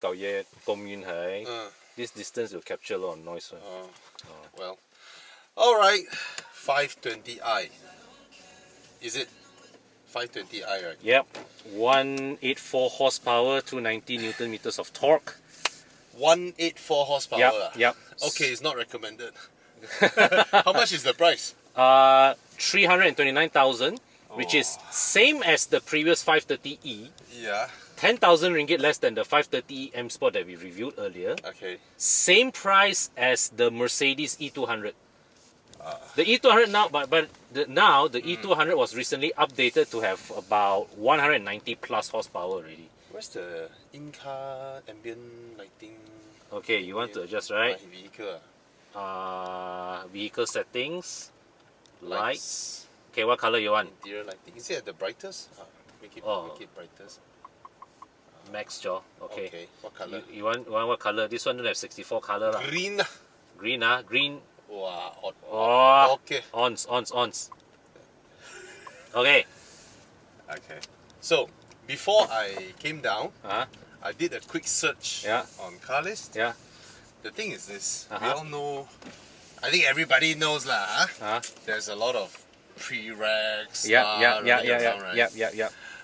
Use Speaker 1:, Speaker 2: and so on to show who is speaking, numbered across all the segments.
Speaker 1: 搞嘢咁遠係 this distance will capture a lot of noise.
Speaker 2: Well, all right. 520i. Is it 520i, right?
Speaker 1: Yep, 184 horsepower, 290 Newton meters of torque.
Speaker 2: 184 horsepower.
Speaker 1: Yep.
Speaker 2: Okay, it's not recommended. How much is the price?
Speaker 1: 329,000, which is same as the previous 530e.
Speaker 2: Yeah.
Speaker 1: 10,000 ringgit less than the 530e M Sport that we reviewed earlier.
Speaker 2: Okay.
Speaker 1: Same price as the Mercedes E200. The E200 now, now the E200 was recently updated to have about 190 plus horsepower already.
Speaker 2: Where's the in-car ambient lighting?
Speaker 1: Okay, you want to adjust, right?
Speaker 2: Vehicle.
Speaker 1: Vehicle settings, lights.
Speaker 2: Lights.
Speaker 1: Okay, what color you want?
Speaker 2: Interior lighting. Is it at the brightest? Make it brightest.
Speaker 1: Max jaw. Okay.
Speaker 2: What color?
Speaker 1: You want what color? This one don't have 64 color lah.
Speaker 2: Green.
Speaker 1: Green green.
Speaker 2: Wow. Okay.
Speaker 1: Ons. Okay.
Speaker 2: Okay. So before I came down,
Speaker 1: Uh-huh.
Speaker 2: I did a quick search on car list.
Speaker 1: Yeah.
Speaker 2: The thing is this, we all know, I think everybody knows lah. There's a lot of pre-regs.
Speaker 1: Yeah.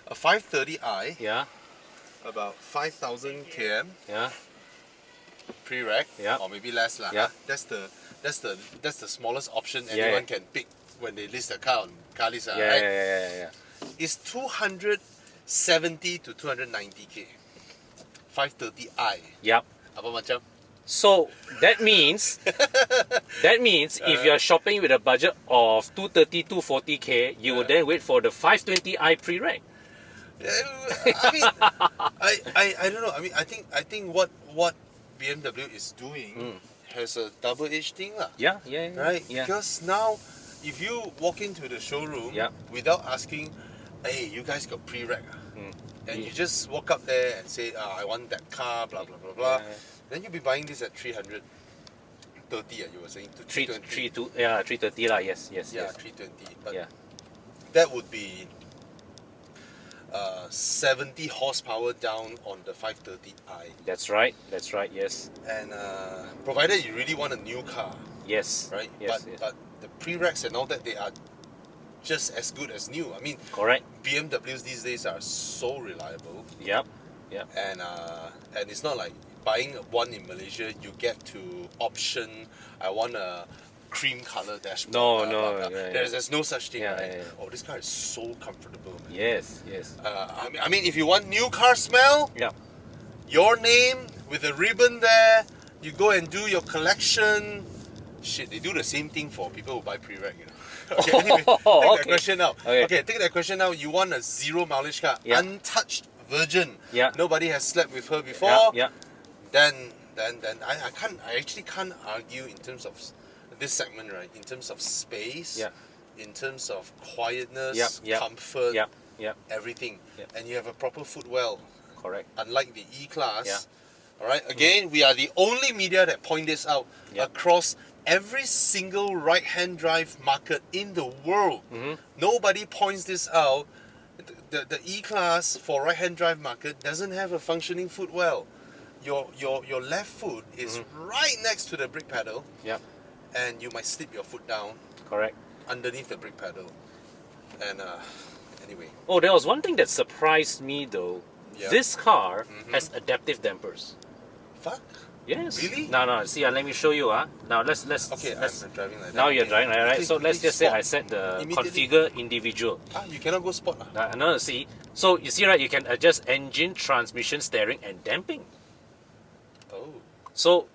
Speaker 2: A 530i.
Speaker 1: Yeah.
Speaker 2: About 5,000 km.
Speaker 1: Yeah.
Speaker 2: Pre-reg.
Speaker 1: Yeah.
Speaker 2: Or maybe less lah.
Speaker 1: Yeah.
Speaker 2: That's the smallest option anyone can pick when they list a car on car list. Right?
Speaker 1: Yeah.
Speaker 2: It's 270 to 290k. 530i.
Speaker 1: Yep.
Speaker 2: Apa macam?
Speaker 1: So that means if you are shopping with a budget of 230 240k, you will then wait for the 520i pre-reg.
Speaker 2: I mean, I don't know. I mean, I think what BMW is doing has a double-edged thing lah.
Speaker 1: Yeah.
Speaker 2: Right?
Speaker 1: Yeah.
Speaker 2: Because now, if you walk into the showroom without asking, hey, you guys got pre-reg, and you just walk up there and say, I want that car, blah blah blah blah, then you'll be buying this at 330. You were saying 320.
Speaker 1: 330 lah. Yes.
Speaker 2: 320. But that would be 70 horsepower down on the 530i.
Speaker 1: That's right. Yes.
Speaker 2: And provided you really want a new car.
Speaker 1: Yes.
Speaker 2: Right?
Speaker 1: Yes.
Speaker 2: But the pre-regs and all that, they are just as good as new. I mean,
Speaker 1: correct.
Speaker 2: BMWs these days are so reliable.
Speaker 1: Yep.
Speaker 2: And it's not like buying one in Malaysia, you get to option, I want a cream color dashboard.
Speaker 1: No.
Speaker 2: There's no such thing, right?
Speaker 1: Yeah.
Speaker 2: Oh, this car is so comfortable, man.
Speaker 1: Yes.
Speaker 2: I mean, if you want new car smell, your name with a ribbon there, you go and do your collection. Shit, they do the same thing for people who buy pre-reg, you know. Okay, anyway, take that question now. Okay, take that question now. You want a zero mileage car, untouched, virgin. Nobody has slept with her before. Then I actually can't argue in terms of this segment, right? In terms of space, in terms of quietness, comfort, everything. And you have a proper footwell.
Speaker 1: Correct.
Speaker 2: Unlike the E-Class. All right. Again, we are the only media that point this out across every single right-hand drive market in the world. Nobody points this out. The E-Class for right-hand drive market doesn't have a functioning footwell. Your left foot is right next to the brake pedal. And you might slip your foot down.
Speaker 1: Correct.
Speaker 2: Underneath the brake pedal. And anyway.
Speaker 1: Oh, there was one thing that surprised me though. This car has adaptive dampers.
Speaker 2: Fuck.
Speaker 1: Yes.
Speaker 2: Really?
Speaker 1: No. See, let me show you. Now let's.
Speaker 2: Okay, I'm driving like that.
Speaker 1: Now you're driving, right?
Speaker 2: Click,
Speaker 1: So let's just say
Speaker 2: spot.
Speaker 1: I set the
Speaker 2: Immediately.
Speaker 1: configure individual.
Speaker 2: You cannot go spot.
Speaker 1: No, see. So you see, right? You can adjust engine, transmission, steering, and damping.
Speaker 2: Oh.
Speaker 1: So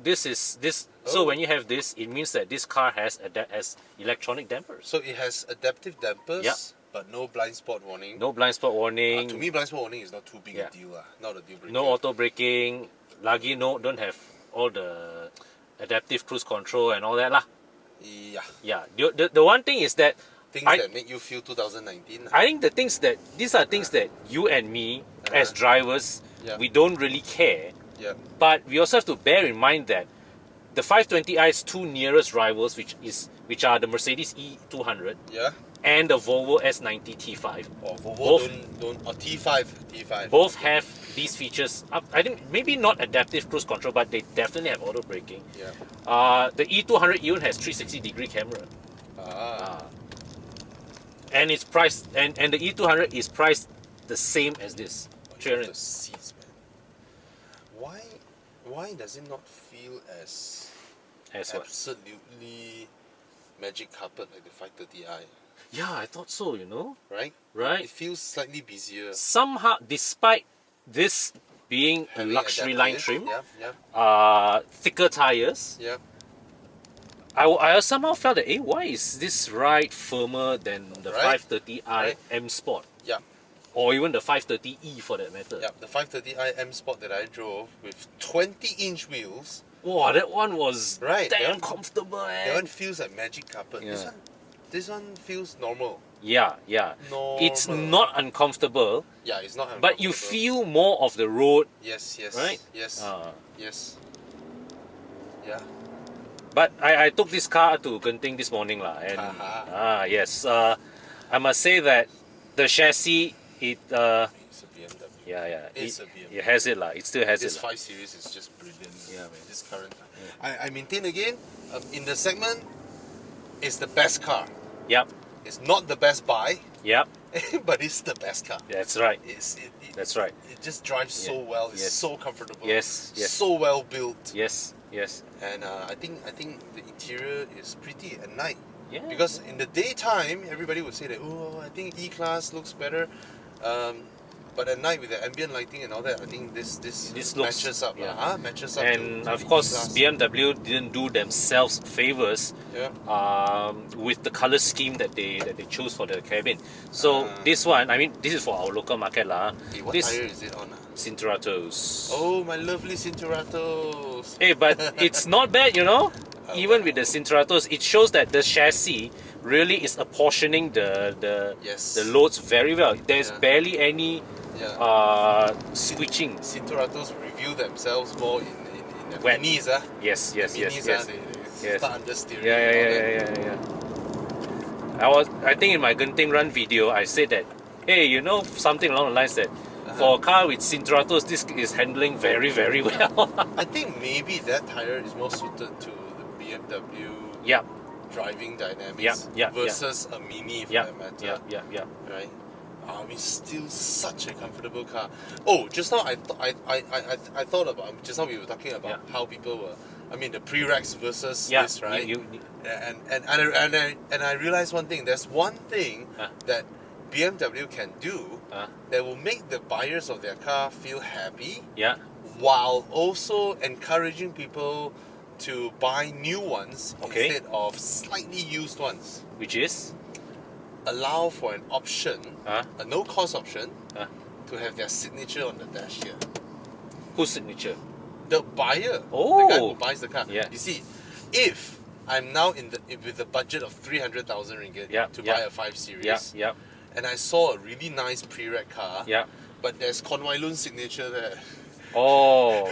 Speaker 1: this is this. So when you have this, it means that this car has electronic dampers.
Speaker 2: So it has adaptive dampers, but no blind spot warning.
Speaker 1: No blind spot warning.
Speaker 2: To me, blind spot warning is not too big a deal. Not a deal breaker.
Speaker 1: No auto braking. Lagi don't have all the adaptive cruise control and all that lah. Yeah. The one thing is that
Speaker 2: things that make you feel 2019.
Speaker 1: I think these are things that you and me as drivers we don't really care. But we also have to bear in mind that the 520i's two nearest rivals, which are the Mercedes E200 and the Volvo S90 T5.
Speaker 2: Volvo don't T5.
Speaker 1: Both have these features. I think maybe not adaptive cruise control, but they definitely have auto braking.
Speaker 2: Yeah.
Speaker 1: The E200 even has 360-degree camera. And it's priced, and the E200 is priced the same as this.
Speaker 2: The seats, man. Why does it not feel as absolutely magic carpet like the 530i?
Speaker 1: Yeah, I thought so, you know.
Speaker 2: Right?
Speaker 1: Right.
Speaker 2: It feels slightly busier.
Speaker 1: Somehow, despite this being a
Speaker 2: Having
Speaker 1: luxury line trim,
Speaker 2: yeah.
Speaker 1: thicker tires,
Speaker 2: Yeah.
Speaker 1: I somehow felt that, why is this ride firmer than the 530i M Sport?
Speaker 2: Yeah.
Speaker 1: Or even the 530e for that matter.
Speaker 2: Yeah, the 530i M Sport that I drove with 20-inch wheels.
Speaker 1: Wow, that one was
Speaker 2: damn
Speaker 1: damn comfortable,
Speaker 2: That one feels like magic carpet.
Speaker 1: Yeah.
Speaker 2: This one feels normal.
Speaker 1: Yeah.
Speaker 2: Normal.
Speaker 1: It's not uncomfortable.
Speaker 2: Yeah, it's not uncomfortable.
Speaker 1: But you feel more of the road.
Speaker 2: Yes.
Speaker 1: Right?
Speaker 2: Yes. Yes. Yeah.
Speaker 1: But I took this car to Genting this morning and yes, I must say that the chassis
Speaker 2: it's a BMW.
Speaker 1: Yeah.
Speaker 2: It's a BMW.
Speaker 1: It has it It still has
Speaker 2: this
Speaker 1: it.
Speaker 2: This 5 Series is just brilliant.
Speaker 1: Yeah, man.
Speaker 2: This current car. I maintain again, in the segment, it's the best car.
Speaker 1: Yep.
Speaker 2: It's not the best buy.
Speaker 1: Yep.
Speaker 2: But it's the best car.
Speaker 1: That's right.
Speaker 2: That's
Speaker 1: right.
Speaker 2: It just drives so well. It's so comfortable.
Speaker 1: Yes.
Speaker 2: So well built.
Speaker 1: Yes.
Speaker 2: And I think the interior is pretty at night.
Speaker 1: Yeah.
Speaker 2: Because in the daytime, everybody would say that, I think E-Class looks better. But at night with the ambient lighting and all that, I think this matches up. Matches up.
Speaker 1: And
Speaker 2: to
Speaker 1: of course,
Speaker 2: E-Class.
Speaker 1: BMW didn't do themselves favors with the color scheme that they chose for the cabin. So this one, I mean, this is for our local market
Speaker 2: what tire is it on?
Speaker 1: Cinturatos.
Speaker 2: Oh, my lovely Cinturatos.
Speaker 1: Hey, but it's not bad, you know. Even with the Cinturatos, it shows that the chassis really is apportioning the loads very well. There's barely any switching.
Speaker 2: Cinturatos reveal themselves more in the minis.
Speaker 1: Yes.
Speaker 2: They start understeering.
Speaker 1: Yeah. I think in my Genting Run video, I said that, hey, you know, something along the lines that for a car with Cinturatos, this is handling very, very well.
Speaker 2: I think maybe that tire is more suited to the BMW driving dynamics versus a Mini for that matter.
Speaker 1: Yeah.
Speaker 2: Right? It's still such a comfortable car. Oh, just now I thought about, just now we were talking about how people were, I mean the Pre-Rex versus this, right? And I realized one thing. There's one thing that BMW can do that will make the buyers of their car feel happy, while also encouraging people to buy new ones instead of slightly used ones.
Speaker 1: Which is?
Speaker 2: Allow for an option, a no-cost option, to have their signature on the dash here.
Speaker 1: Whose signature?
Speaker 2: The buyer.
Speaker 1: Oh.
Speaker 2: The guy who buys the car.
Speaker 1: Yeah.
Speaker 2: You see, if I'm now with the budget of 300,000 ringgit to buy a 5 Series, and I saw a really nice pre-reg car, but there's Conway Lun's signature there.
Speaker 1: Oh.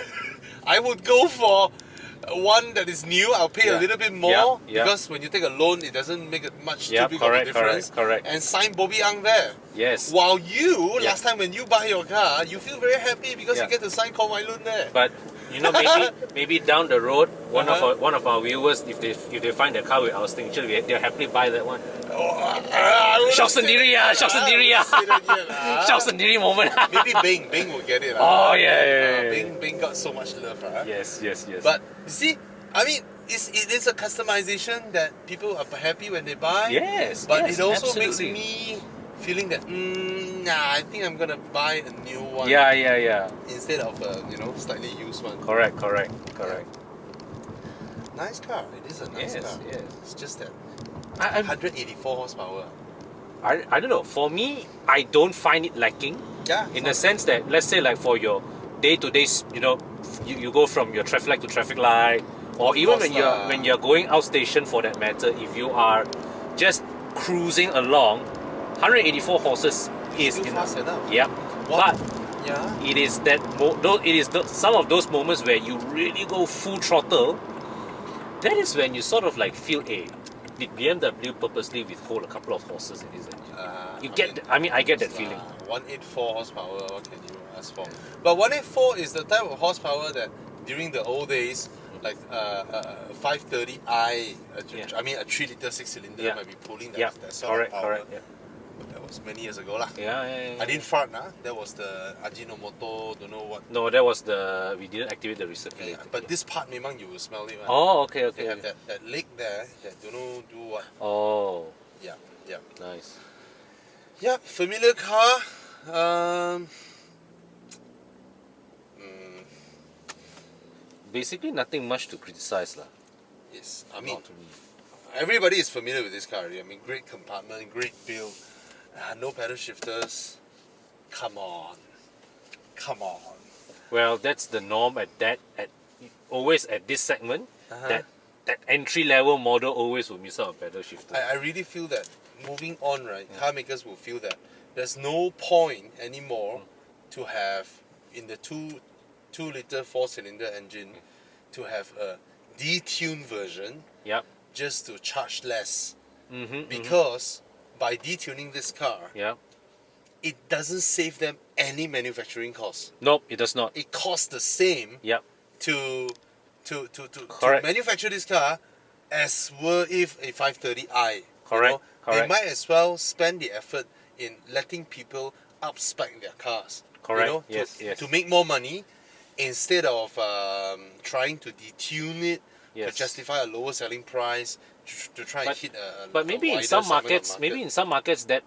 Speaker 2: I would go for one that is new. I'll pay a little bit more because when you take a loan, it doesn't make much too big of a difference.
Speaker 1: Correct.
Speaker 2: And sign Bobby Ang there.
Speaker 1: Yes.
Speaker 2: While you, last time when you buy your car, you feel very happy because you get to sign Conway Lun there.
Speaker 1: But you know, maybe down the road, one of our viewers, if they find a car with our signature, they'll happily buy that one. Shock sendiri Shock sendiri moment.
Speaker 2: Maybe Bing will get it.
Speaker 1: Oh yeah.
Speaker 2: Bing got so much love, right?
Speaker 1: Yes.
Speaker 2: But you see, I mean, it is a customization that people are happy when they buy.
Speaker 1: Yes.
Speaker 2: But it also
Speaker 1: absolutely.
Speaker 2: makes me feeling that I think I'm gonna buy a new one.
Speaker 1: Yeah.
Speaker 2: Instead of a slightly used one.
Speaker 1: Correct.
Speaker 2: Nice car. It is a nice car.
Speaker 1: Yes.
Speaker 2: It's just that 184 horsepower.
Speaker 1: I don't know. For me, I don't find it lacking.
Speaker 2: Yeah.
Speaker 1: In the sense that, let's say, like for your day-to-day, you go from your traffic light to traffic light, or even when you're going outstation for that matter, if you are just cruising along, 184 horses is
Speaker 2: still fast enough.
Speaker 1: Yeah. But
Speaker 2: Yeah.
Speaker 1: it is some of those moments where you really go full throttle. That is when you sort of like feel, did BMW purposely withhold a couple of horses in this engine? I get that feeling.
Speaker 2: 184 horsepower, what can you ask for? But 184 is the type of horsepower that during the old days, like 530i, I mean a 3-liter 6-cylinder might be pulling that sort of power.
Speaker 1: Correct. Yeah.
Speaker 2: But that was many years ago lah.
Speaker 1: Yeah.
Speaker 2: I didn't fart, nah. That was the Ajinomoto, don't know what.
Speaker 1: No, that was we didn't activate the recirculator.
Speaker 2: But this part, memang you will smell it.
Speaker 1: Oh, okay.
Speaker 2: They have that leg there that don't know do what.
Speaker 1: Oh.
Speaker 2: Yeah.
Speaker 1: Nice.
Speaker 2: Yeah, familiar car.
Speaker 1: Basically, nothing much to criticize, lah.
Speaker 2: Yes, I mean, everybody is familiar with this car already. I mean, great compartment, great build, no pedal shifters. Come on.
Speaker 1: Well, that's the norm always at this segment. That entry level model always will miss out a pedal shifter.
Speaker 2: I really feel that moving on, right? Car makers will feel that there's no point anymore to have in the 2-liter 4-cylinder engine to have a detuned version.
Speaker 1: Yep.
Speaker 2: Just to charge less. Because by detuning this car, it doesn't save them any manufacturing costs.
Speaker 1: Nope, it does not.
Speaker 2: It costs the same to manufacture this car as were if a 530i.
Speaker 1: Correct.
Speaker 2: They might as well spend the effort in letting people up-spec their cars.
Speaker 1: Correct. Yes.
Speaker 2: To make more money instead of trying to detune it to justify a lower selling price to try and hit a
Speaker 1: But maybe in some markets, that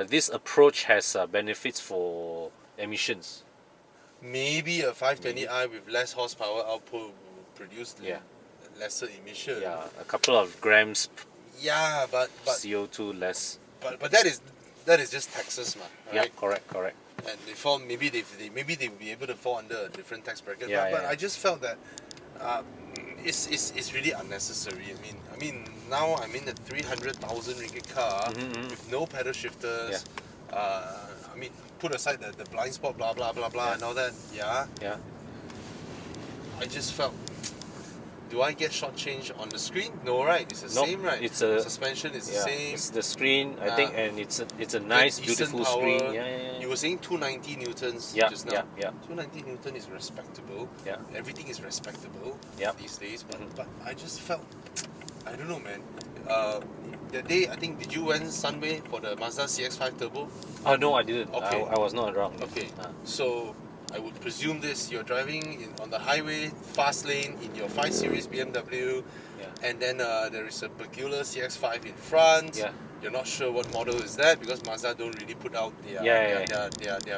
Speaker 1: this approach has benefits for emissions.
Speaker 2: Maybe a 520i with less horsepower output will produce lesser emission.
Speaker 1: Yeah, a couple of grams.
Speaker 2: Yeah, but
Speaker 1: CO2 less.
Speaker 2: But that is just taxes, man. Right?
Speaker 1: Yeah, correct.
Speaker 2: And they fall, maybe they will be able to fall under a different tax bracket. But I just felt that it's really unnecessary. I mean now I'm in a 300,000 ringgit car with no pedal shifters. I mean, put aside the blind spot, blah blah and all that. Yeah. I just felt, do I get shortchanged on the screen? No, right? It's the same, right?
Speaker 1: It's a
Speaker 2: suspension is the same.
Speaker 1: It's the screen, I think, and it's a nice, beautiful
Speaker 2: power.
Speaker 1: screen. Yeah.
Speaker 2: You were saying 290 newtons just now. 290 newton is respectable. Yeah. Everything is respectable these days. But I just felt, I don't know, man. That day, I think, did you went Sunway for the Mazda CX-5 Turbo?
Speaker 1: Oh no, I didn't.
Speaker 2: Okay.
Speaker 1: I was not around.
Speaker 2: Okay. So I would presume you're driving on the highway, fast lane, in your 5 Series BMW, and then there is a peculiar CX-5 in front. Yeah. You're not sure what model is that because Mazda don't really put out their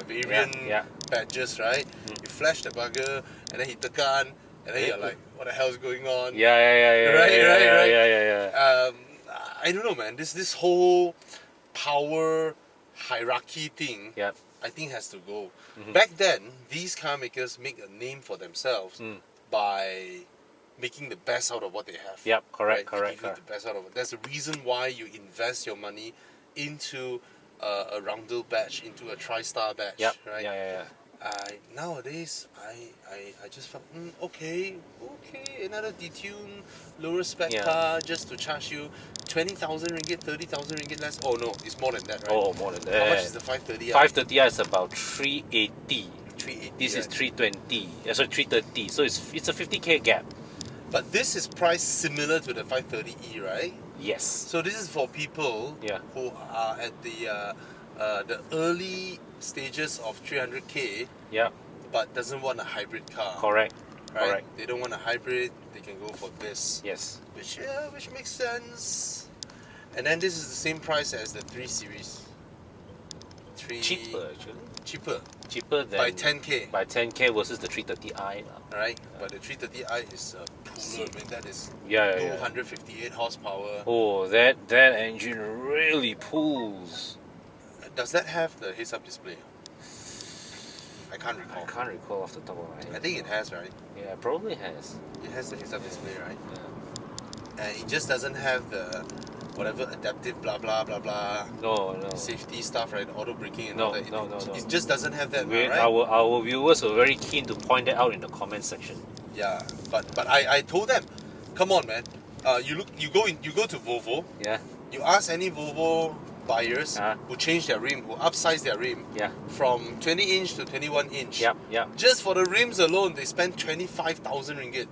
Speaker 2: variant badges, right? You flash the bugger, and then hit the gun, and then you're like, what the hell is going on? Right. I don't know, man. This whole power hierarchy thing, I think has to go. Back then, these car makers make a name for themselves by making the best out of what they have.
Speaker 1: Yep, correct.
Speaker 2: The best out of it. That's the reason why you invest your money into a roundel badge, into a tri-star badge, right?
Speaker 1: Yeah.
Speaker 2: Nowadays, I just felt, okay, another detuned, lower spec car just to charge you 20,000 ringgit, 30,000 ringgit less. Oh no, it's more than that, right?
Speaker 1: Oh, more than that.
Speaker 2: How much is the 530i?
Speaker 1: 530i is about 380.
Speaker 2: 380.
Speaker 1: This is 320. Sorry, 330. So it's a 50k gap.
Speaker 2: But this is priced similar to the 530e, right?
Speaker 1: Yes.
Speaker 2: So this is for people who are at the early stages of 300k, but doesn't want a hybrid car.
Speaker 1: Correct.
Speaker 2: They don't want a hybrid. They can go for this.
Speaker 1: Yes.
Speaker 2: Which makes sense. And then this is the same price as the 3 Series.
Speaker 1: Cheaper actually.
Speaker 2: Cheaper
Speaker 1: than
Speaker 2: by 10k.
Speaker 1: By 10k versus the 330i.
Speaker 2: Right. But the 330i is a puller. I mean, that is 258 horsepower.
Speaker 1: Oh, that engine really pulls.
Speaker 2: Does that have the heads-up display? I can't recall.
Speaker 1: I can't recall off the top of my head.
Speaker 2: I think it has, right?
Speaker 1: Yeah, it probably has.
Speaker 2: It has the heads-up display, right?
Speaker 1: Yeah.
Speaker 2: And it just doesn't have the whatever adaptive blah blah blah blah.
Speaker 1: No.
Speaker 2: Safety stuff, right? Auto braking and
Speaker 1: no,
Speaker 2: all that.
Speaker 1: No.
Speaker 2: It just doesn't have that, right?
Speaker 1: Our viewers were very keen to point that out in the comment section.
Speaker 2: Yeah, but I told them, come on, man. you go to Volvo.
Speaker 1: Yeah.
Speaker 2: You ask any Volvo buyers who change their rim, who upsize their rim from 20 inch to 21 inch. Just for the rims alone, they spend 25,000 ringgit.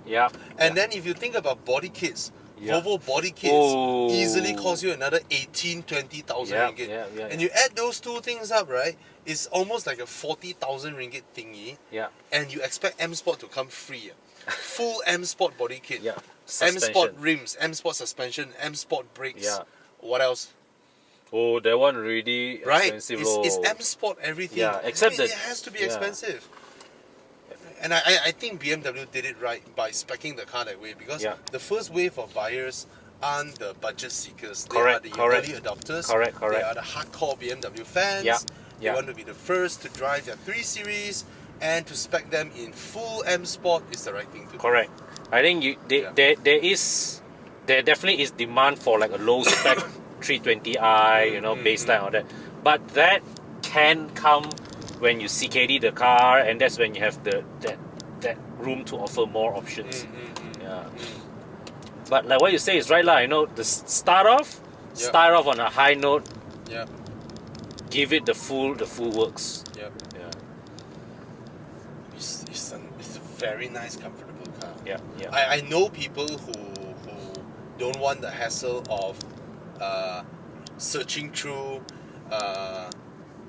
Speaker 2: And then if you think about body kits, Volvo body kits easily cost you another 20,000 ringgit. And you add those two things up, right? It's almost like a 40,000 ringgit thingy. And you expect M Sport to come free. Full M Sport body kit. M Sport rims, M Sport suspension, M Sport brakes. What else?
Speaker 1: Oh, that one really expensive.
Speaker 2: It's M Sport everything.
Speaker 1: Except that
Speaker 2: it has to be expensive. And I think BMW did it right by speccing the car that way, because the first wave of buyers aren't the budget seekers. They are the early adopters. They are the hardcore BMW fans. They want to be the first to drive their 3 Series, and to spec them in full M Sport is the right thing to do.
Speaker 1: Correct. I think there definitely is demand for like a low spec 320i, you know, baseline or that. But that can come when you CKD the car, and that's when you have that room to offer more options. But like what you say is right, lah. You know, the start off on a high note. Give it the full works.
Speaker 2: It's a very nice, comfortable car. I know people who don't want the hassle of searching through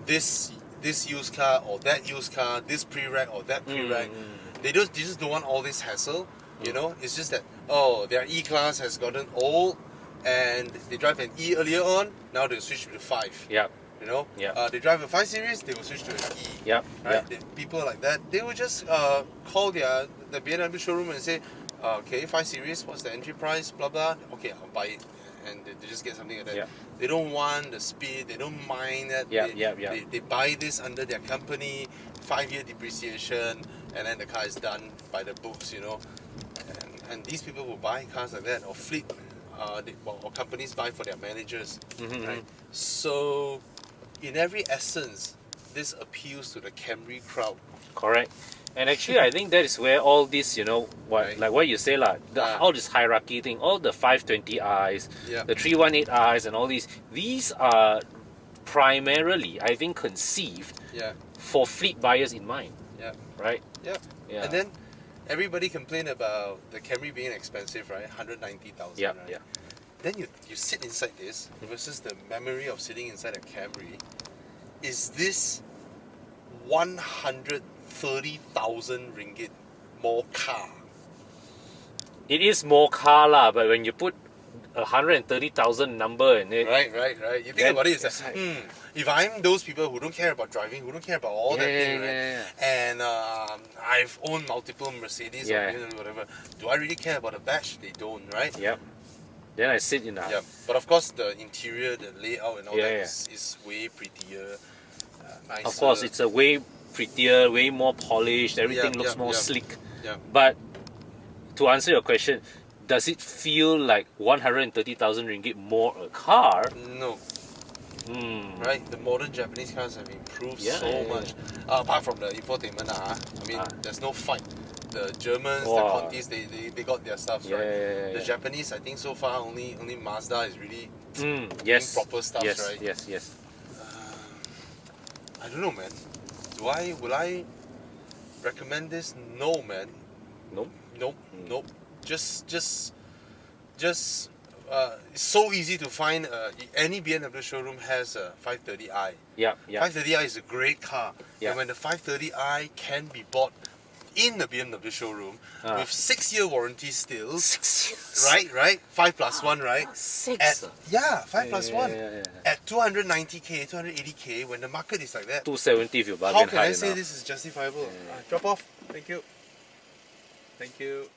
Speaker 2: this used car or that used car, this pre-reg or that pre-reg. They just don't want all this hassle. You know, it's just that their E-Class has gotten old, and they drive an E earlier on. Now they switch to the 5. You know, they drive a 5 Series, they will switch to an E. People like that, they will just call the BMW showroom and say, okay, 5 Series, what's the entry price, blah blah. Okay, I'll buy it, and they just get something like that. They don't want the speed, they don't mind that. They buy this under their company, 5-year depreciation, and then the car is done by the books, you know. And these people will buy cars like that, or fleet, or companies buy for their managers, right? So, in every essence, this appeals to the Camry crowd.
Speaker 1: Correct. And actually, I think that is where all this, you know, like what you say, all this hierarchy thing, all the 520i's, the 318i's, and all these are primarily, I think, conceived for fleet buyers in mind. Right?
Speaker 2: And then everybody complained about the Camry being expensive, right? 190,000. Right? Then you sit inside this versus the memory of sitting inside a Camry. Is this 130,000 ringgit more car?
Speaker 1: It is more car lah, but when you put 130,000 number in it,
Speaker 2: right. You think about it, it's like, if I'm those people who don't care about driving, who don't care about all that thing, right? And I've owned multiple Mercedes or whatever. Do I really care about a badge? They don't, right?
Speaker 1: Then I sit in that.
Speaker 2: But of course, the interior, the layout, and all that is way prettier, nicer.
Speaker 1: Of course, it's a way prettier, way more polished. Everything looks more sleek. But to answer your question, does it feel like 130,000 ringgit more a car?
Speaker 2: No. Right? The modern Japanese cars have improved so much. Apart from the infotainment, I mean, there's no fight. The Germans, the Contis, they got their stuff, right? The Japanese, I think so far only Mazda is really doing proper stuff, right?
Speaker 1: Yes.
Speaker 2: I don't know, man. Will I recommend this? No, man. Nope. Just it's so easy to find. Any BMW showroom has a 530i. 530i is a great car. And when the 530i can be bought in the BMW showroom with 6-year warranty still,
Speaker 1: 6 years.
Speaker 2: right? 5+1, right?
Speaker 1: 6.
Speaker 2: 5+1 at 290k, 280k. When the market is like that,
Speaker 1: 270 if you bargain.
Speaker 2: How can I say this is justifiable? Drop off. Thank you.